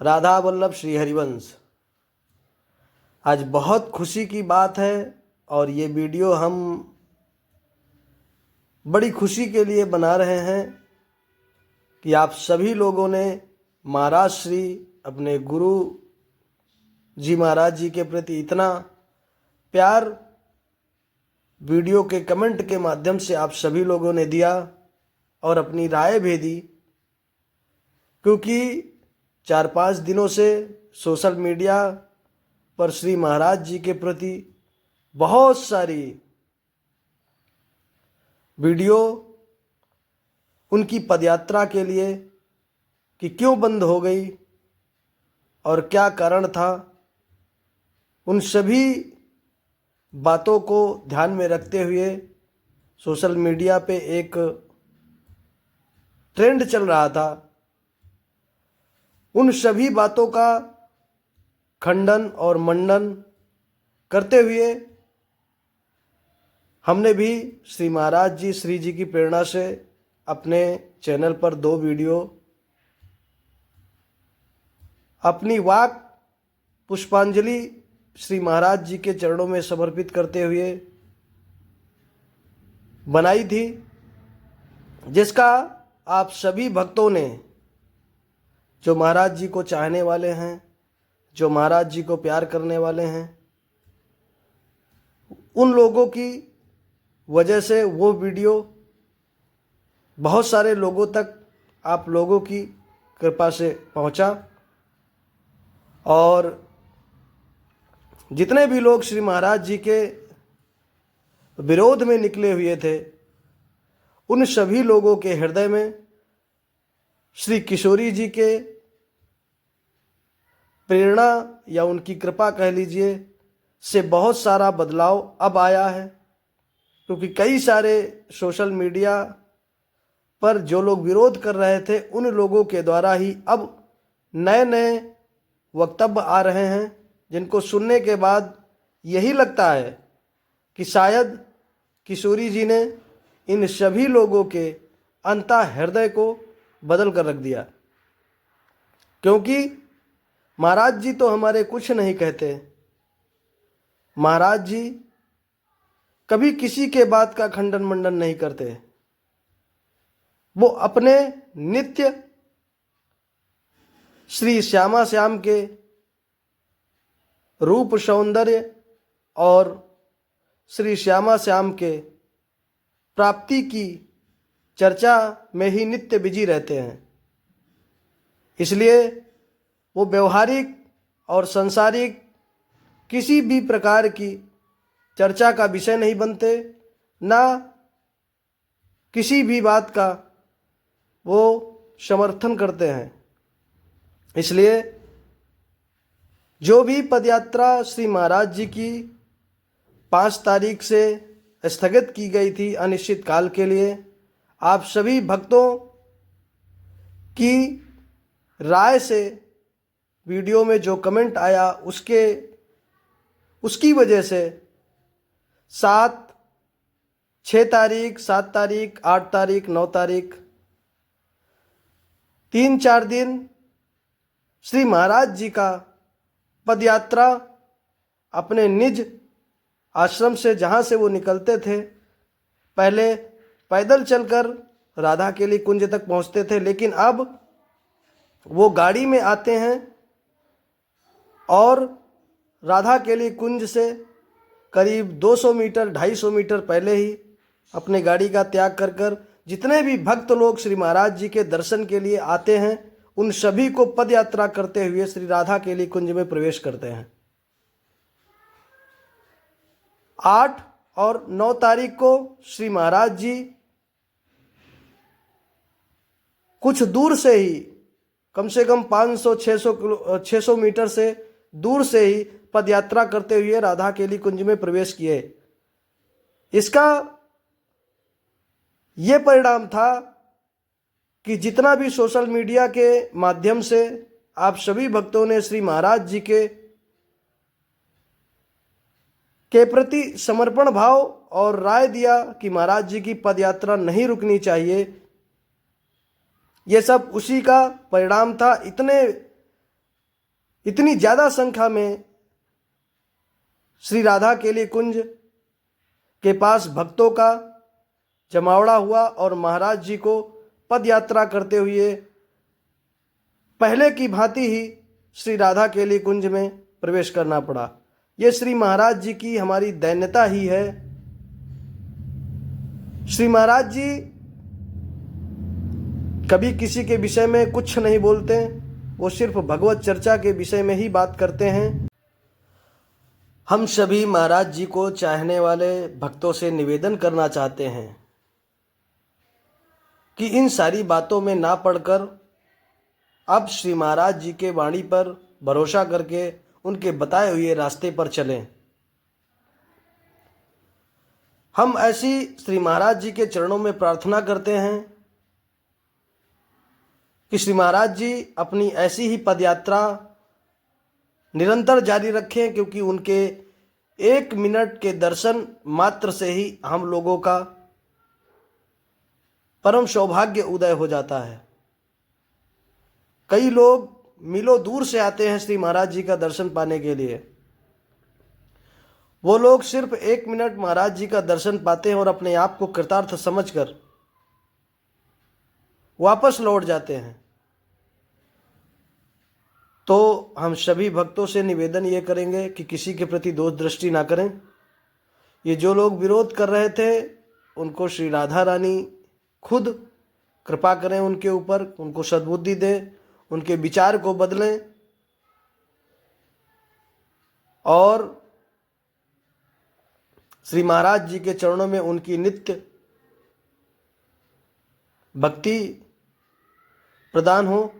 राधा वल्लभ श्री हरिवंश। आज बहुत खुशी की बात है और ये वीडियो हम बड़ी खुशी के लिए बना रहे हैं कि आप सभी लोगों ने महाराज श्री अपने गुरु जी महाराज जी के प्रति इतना प्यार वीडियो के कमेंट के माध्यम से आप सभी लोगों ने दिया और अपनी राय भी दी, क्योंकि 4-5 दिनों से सोशल मीडिया पर श्री महाराज जी के प्रति बहुत सारी वीडियो उनकी पदयात्रा के लिए कि क्यों बंद हो गई और क्या कारण था, उन सभी बातों को ध्यान में रखते हुए सोशल मीडिया पे एक ट्रेंड चल रहा था। उन सभी बातों का खंडन और मंडन करते हुए हमने भी श्री महाराज जी श्री जी की प्रेरणा से अपने चैनल पर 2 वीडियो अपनी वाक पुष्पांजलि श्री महाराज जी के चरणों में समर्पित करते हुए बनाई थी, जिसका आप सभी भक्तों ने, जो महाराज जी को चाहने वाले हैं, जो महाराज जी को प्यार करने वाले हैं, उन लोगों की वजह से वो वीडियो बहुत सारे लोगों तक आप लोगों की कृपा से पहुंचा और जितने भी लोग श्री महाराज जी के विरोध में निकले हुए थे, उन सभी लोगों के हृदय में श्री किशोरी जी के प्रेरणा या उनकी कृपा कह लीजिए से बहुत सारा बदलाव अब आया है। क्योंकि कई सारे सोशल मीडिया पर जो लोग विरोध कर रहे थे, उन लोगों के द्वारा ही अब नए नए वक्तव्य आ रहे हैं, जिनको सुनने के बाद यही लगता है कि शायद किशोरी जी ने इन सभी लोगों के अंतः हृदय को बदल कर रख दिया। क्योंकि महाराज जी तो हमारे कुछ नहीं कहते, महाराज जी कभी किसी के बात का खंडन मंडन नहीं करते। वो अपने नित्य श्री श्यामा श्याम के रूप सौंदर्य और श्री श्यामा श्याम के प्राप्ति की चर्चा में ही नित्य बिजी रहते हैं। इसलिए वो व्यवहारिक और सांसारिक किसी भी प्रकार की चर्चा का विषय नहीं बनते, ना किसी भी बात का वो समर्थन करते हैं। इसलिए जो भी पदयात्रा श्री महाराज जी की 5 तारीख से स्थगित की गई थी अनिश्चित काल के लिए, आप सभी भक्तों की राय से वीडियो में जो कमेंट आया उसकी वजह से 7, 6 तारीख, 7 तारीख, 8 तारीख, 9 तारीख 3-4 दिन श्री महाराज जी का पदयात्रा अपने निज आश्रम से, जहाँ से वो निकलते थे, पहले पैदल चलकर राधा केली कुंज तक पहुँचते थे, लेकिन अब वो गाड़ी में आते हैं और राधा केली कुंज से करीब 200 मीटर 250 मीटर पहले ही अपने गाड़ी का त्याग कर कर जितने भी भक्त लोग श्री महाराज जी के दर्शन के लिए आते हैं, उन सभी को पदयात्रा करते हुए श्री राधा केली कुंज में प्रवेश करते हैं। 8 और 9 तारीख को श्री महाराज जी कुछ दूर से ही, कम से कम 500-600 मीटर से दूर से ही पदयात्रा करते हुए राधा केली कुंज में प्रवेश किए। इसका ये परिणाम था कि जितना भी सोशल मीडिया के माध्यम से आप सभी भक्तों ने श्री महाराज जी के प्रति समर्पण भाव और राय दिया कि महाराज जी की पदयात्रा नहीं रुकनी चाहिए, ये सब उसी का परिणाम था। इतने इतनी ज़्यादा संख्या में श्री राधा केली कुंज के पास भक्तों का जमावड़ा हुआ और महाराज जी को पद यात्रा करते हुए पहले की भांति ही श्री राधा केली कुंज में प्रवेश करना पड़ा। ये श्री महाराज जी की हमारी दैन्यता ही है। श्री महाराज जी कभी किसी के विषय में कुछ नहीं बोलते, वो सिर्फ भगवत चर्चा के विषय में ही बात करते हैं। हम सभी महाराज जी को चाहने वाले भक्तों से निवेदन करना चाहते हैं कि इन सारी बातों में ना पड़कर अब श्री महाराज जी के वाणी पर भरोसा करके उनके बताए हुए रास्ते पर चलें। हम ऐसी श्री महाराज जी के चरणों में प्रार्थना करते हैं कि श्री महाराज जी अपनी ऐसी ही पदयात्रा निरंतर जारी रखें, क्योंकि उनके 1 मिनट के दर्शन मात्र से ही हम लोगों का परम सौभाग्य उदय हो जाता है। कई लोग मीलों दूर से आते हैं श्री महाराज जी का दर्शन पाने के लिए। वो लोग सिर्फ 1 मिनट महाराज जी का दर्शन पाते हैं और अपने आप को कृतार्थ समझकर वापस लौट जाते हैं। तो हम सभी भक्तों से निवेदन ये करेंगे कि किसी के प्रति दोष दृष्टि ना करें। ये जो लोग विरोध कर रहे थे उनको श्री राधा रानी खुद कृपा करें उनके ऊपर, उनको सद्बुद्धि दें, उनके विचार को बदलें और श्री महाराज जी के चरणों में उनकी नित्य भक्ति प्रदान हो,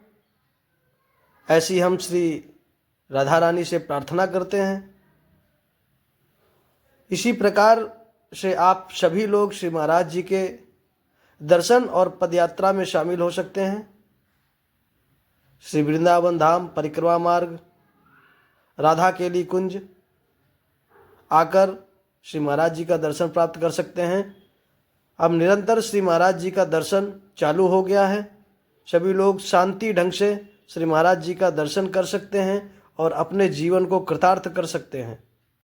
ऐसी हम श्री राधा रानी से प्रार्थना करते हैं। इसी प्रकार से आप सभी लोग श्री महाराज जी के दर्शन और पदयात्रा में शामिल हो सकते हैं। श्री वृंदावन धाम परिक्रमा मार्ग राधा केली कुंज आकर श्री महाराज जी का दर्शन प्राप्त कर सकते हैं। अब निरंतर श्री महाराज जी का दर्शन चालू हो गया है। सभी लोग शांति ढंग से श्री महाराज जी का दर्शन कर सकते हैं और अपने जीवन को कृतार्थ कर सकते हैं।